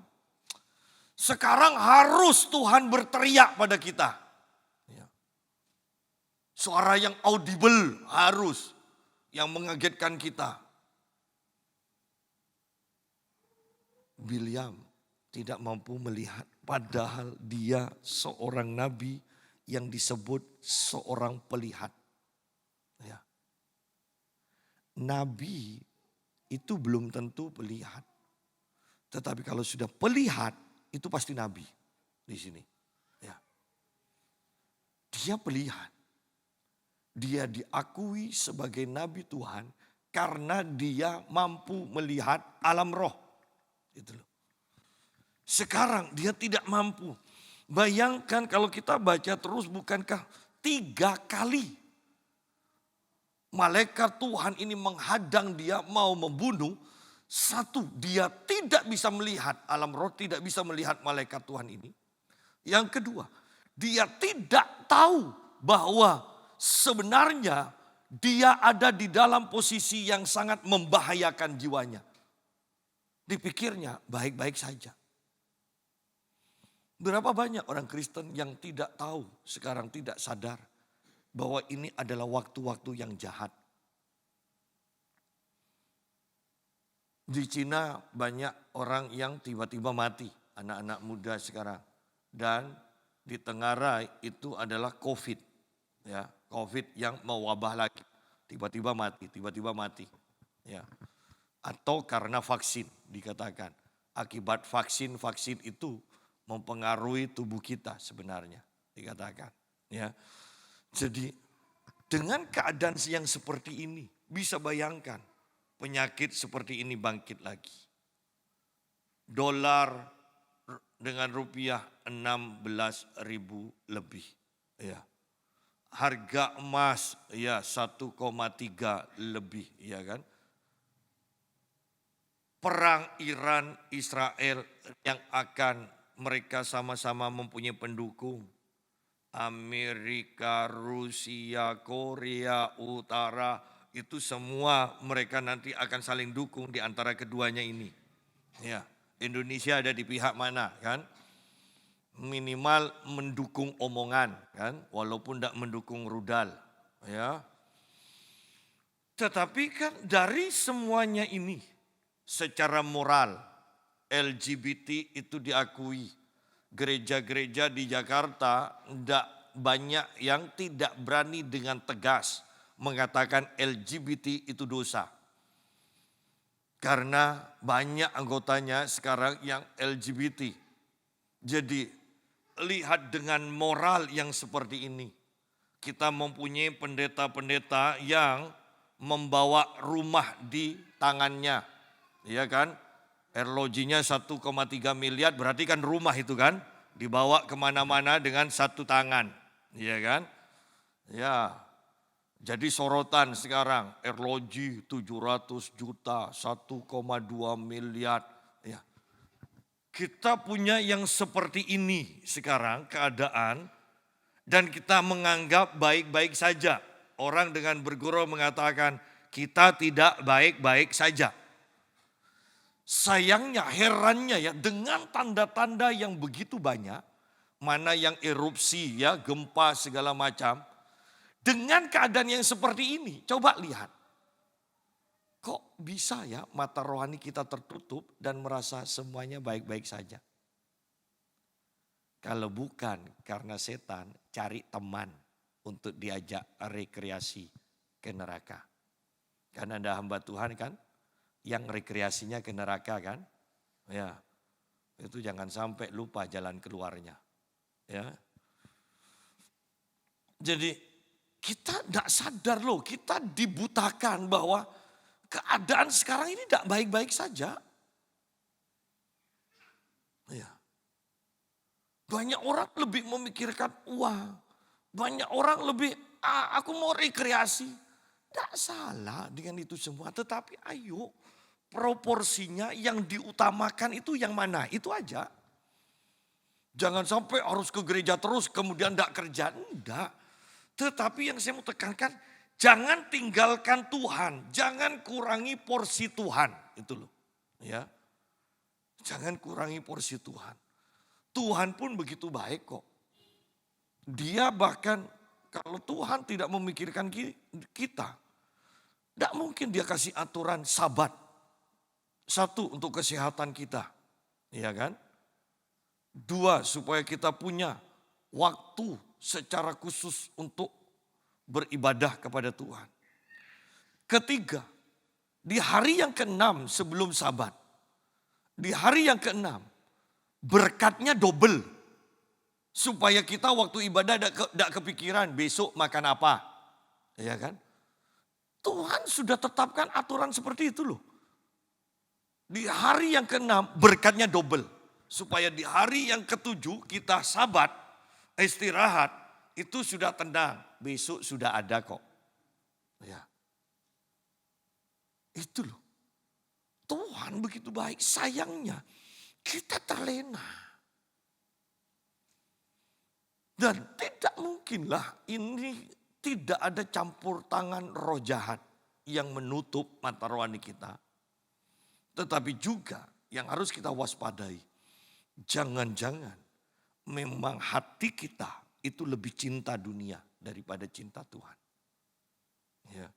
Sekarang harus Tuhan berteriak pada kita. Suara yang audible harus, yang mengagetkan kita. Bilyam tidak mampu melihat, padahal dia seorang nabi yang disebut seorang pelihat. Ya. Nabi itu belum tentu pelihat. Tetapi kalau sudah pelihat, itu pasti nabi di sini. Ya. Dia pelihat. Dia diakui sebagai nabi Tuhan karena dia mampu melihat alam roh. Itu loh. Sekarang dia tidak mampu. Bayangkan kalau kita baca terus, bukankah 3 kali malaikat Tuhan ini menghadang dia mau membunuh. 1, dia tidak bisa melihat alam roh, tidak bisa melihat malaikat Tuhan ini. Yang kedua, dia tidak tahu bahwa sebenarnya dia ada di dalam posisi yang sangat membahayakan jiwanya. Dipikirnya baik-baik saja. Berapa banyak orang Kristen yang tidak tahu, sekarang tidak sadar bahwa ini adalah waktu-waktu yang jahat. Di Cina banyak orang yang tiba-tiba mati, anak-anak muda sekarang. Dan di Tenggara itu adalah COVID. Ya, COVID yang mewabah lagi. Tiba-tiba mati. Ya. Atau karena vaksin dikatakan. Akibat vaksin itu mempengaruhi tubuh kita sebenarnya dikatakan. Ya. Jadi dengan keadaan yang seperti ini bisa bayangkan penyakit seperti ini bangkit lagi. Dolar dengan rupiah 16.000 lebih. Ya. Harga emas ya 1,3 lebih, ya kan? Perang Iran Israel yang akan mereka sama-sama mempunyai pendukung. Amerika, Rusia, Korea Utara, itu semua mereka nanti akan saling dukung di antara keduanya ini. Ya, Indonesia ada di pihak mana kan? Minimal mendukung omongan kan, walaupun tidak mendukung rudal. Ya. Tetapi kan dari semuanya ini, secara moral LGBT itu diakui. Gereja-gereja di Jakarta tidak banyak yang tidak berani dengan tegas mengatakan LGBT itu dosa. Karena banyak anggotanya sekarang yang LGBT. Jadi lihat dengan moral yang seperti ini. Kita mempunyai pendeta-pendeta yang membawa rumah di tangannya. Ya kan? Arlojinya 1,3 miliar, berarti kan rumah itu kan. Dibawa kemana-mana dengan satu tangan. Ya kan? Ya. Jadi sorotan sekarang, arloji 700 juta, 1,2 miliar. Ya. Kita punya yang seperti ini sekarang keadaan. Dan kita menganggap baik-baik saja. orang dengan bergurau mengatakan kita tidak baik-baik saja. Sayangnya, herannya ya, dengan tanda-tanda yang begitu banyak, mana yang erupsi ya, gempa segala macam, dengan keadaan yang seperti ini, coba lihat. Kok bisa ya mata rohani kita tertutup dan merasa semuanya baik-baik saja? Kalau bukan karena setan cari teman untuk diajak rekreasi ke neraka. Karena ada hamba Tuhan kan yang rekreasinya ke neraka kan. Ya, itu jangan sampai lupa jalan keluarnya. Ya. Jadi kita tidak sadar loh, kita dibutakan bahwa keadaan sekarang ini tidak baik-baik saja. Ya. Banyak orang lebih memikirkan uang. Banyak orang lebih, aku mau rekreasi. Tidak salah dengan itu semua. Tetapi ayo proporsinya yang diutamakan itu yang mana? Itu aja. Jangan sampai harus ke gereja terus kemudian tidak kerja. Enggak. Tetapi yang saya mau tekankan, jangan tinggalkan Tuhan. Jangan kurangi porsi Tuhan. Itu loh. Ya. Jangan kurangi porsi Tuhan. Tuhan pun begitu baik kok. Dia bahkan kalau Tuhan tidak memikirkan kita, tidak mungkin dia kasih aturan sabat. Satu, untuk kesehatan kita. Ya kan? Dua, supaya kita punya waktu secara khusus untuk beribadah kepada Tuhan. Ketiga, di hari yang ke-6 sebelum sabat. Di hari yang ke-6, berkatnya double. Supaya kita waktu ibadah tidak kepikiran besok makan apa. Ya kan? Tuhan sudah tetapkan aturan seperti itu loh. Di hari yang ke-6 berkatnya double. Supaya di hari yang ke-7 kita sabat, istirahat, itu sudah tenang. Besok sudah ada kok. Ya. Itu loh. Tuhan begitu baik, sayangnya kita terlena. Dan tidak mungkinlah ini tidak ada campur tangan roh jahat yang menutup mata rohani kita. Tetapi juga yang harus kita waspadai, jangan-jangan memang hati kita itu lebih cinta dunia daripada cinta Tuhan. Ya.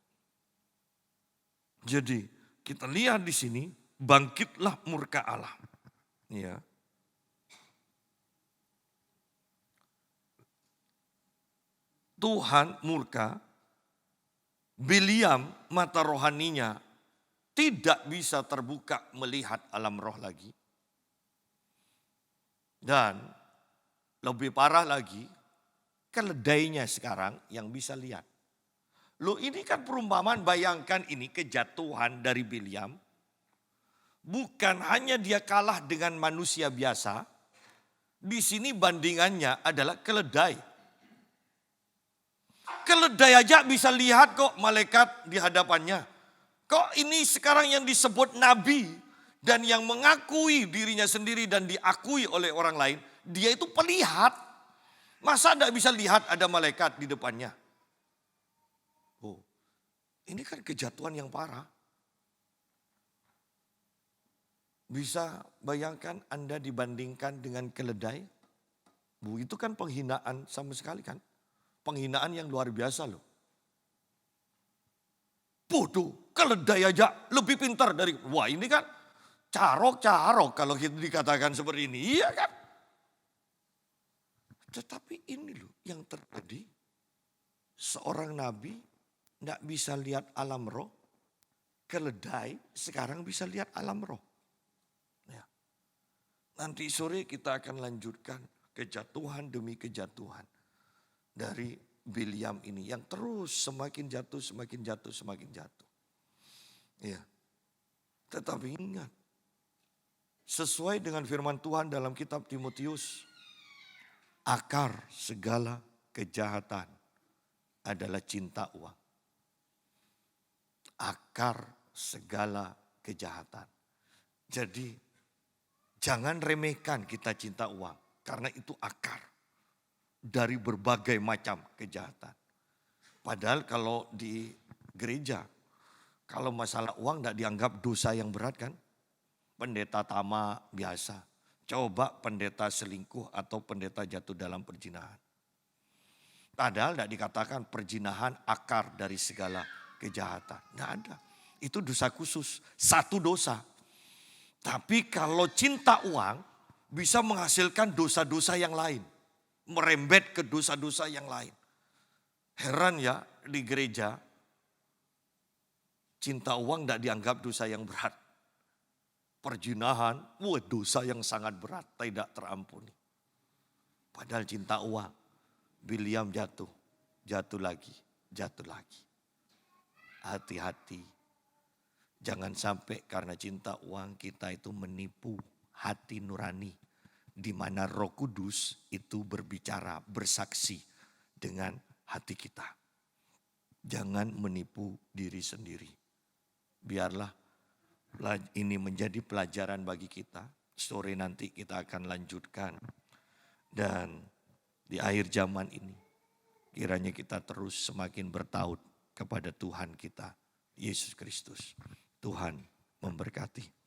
Jadi kita lihat di sini, bangkitlah murka Allah. Ya. Tuhan murka, Bileam mata rohaninya tidak bisa terbuka melihat alam roh lagi. Dan lebih parah lagi, keledainya sekarang yang bisa lihat. Loh ini kan perumpamaan, bayangkan ini kejatuhan dari Bileam. Bukan hanya dia kalah dengan manusia biasa, di sini bandingannya adalah keledai. Keledai aja bisa lihat kok malaikat di hadapannya. Kok ini sekarang yang disebut nabi dan yang mengakui dirinya sendiri dan diakui oleh orang lain, dia itu pelihat. Masa tidak bisa lihat ada malaikat di depannya? Oh, ini kan kejatuhan yang parah. Bisa bayangkan Anda dibandingkan dengan keledai? Bu, itu kan penghinaan sama sekali kan? Penghinaan yang luar biasa loh. Bodoh, keledai aja lebih pintar dari, wah ini kan carok-carok kalau kita dikatakan seperti ini. Iya kan? Tetapi ini loh yang terjadi. Seorang nabi tidak bisa lihat alam roh. Keledai sekarang bisa lihat alam roh. Ya. Nanti sore kita akan lanjutkan kejatuhan demi kejatuhan dari Bileam ini yang terus semakin jatuh, semakin jatuh, semakin jatuh. Ya. Tetapi ingat, sesuai dengan firman Tuhan dalam kitab Timotius, akar segala kejahatan adalah cinta uang. Akar segala kejahatan. Jadi jangan remehkan kita cinta uang, karena itu akar dari berbagai macam kejahatan. Padahal kalau di gereja, kalau masalah uang tidak dianggap dosa yang berat kan. Pendeta tamak biasa. Coba pendeta selingkuh atau pendeta jatuh dalam perzinahan. Padahal tidak dikatakan perzinahan akar dari segala kejahatan. Tidak ada. Itu dosa khusus. Satu dosa. Tapi kalau cinta uang bisa menghasilkan dosa-dosa yang lain. Merembet ke dosa-dosa yang lain. Heran ya di gereja. Cinta uang tidak dianggap dosa yang berat. Perzinahan, dosa yang sangat berat, tidak terampuni. Padahal cinta uang, Bilyam jatuh lagi. Hati-hati, jangan sampai karena cinta uang kita itu menipu hati nurani. Di mana Roh Kudus itu berbicara, bersaksi dengan hati kita. Jangan menipu diri sendiri. Biarlah ini menjadi pelajaran bagi kita. Sore nanti kita akan lanjutkan. Dan di akhir zaman ini, kiranya kita terus semakin bertaut kepada Tuhan kita, Yesus Kristus. Tuhan memberkati.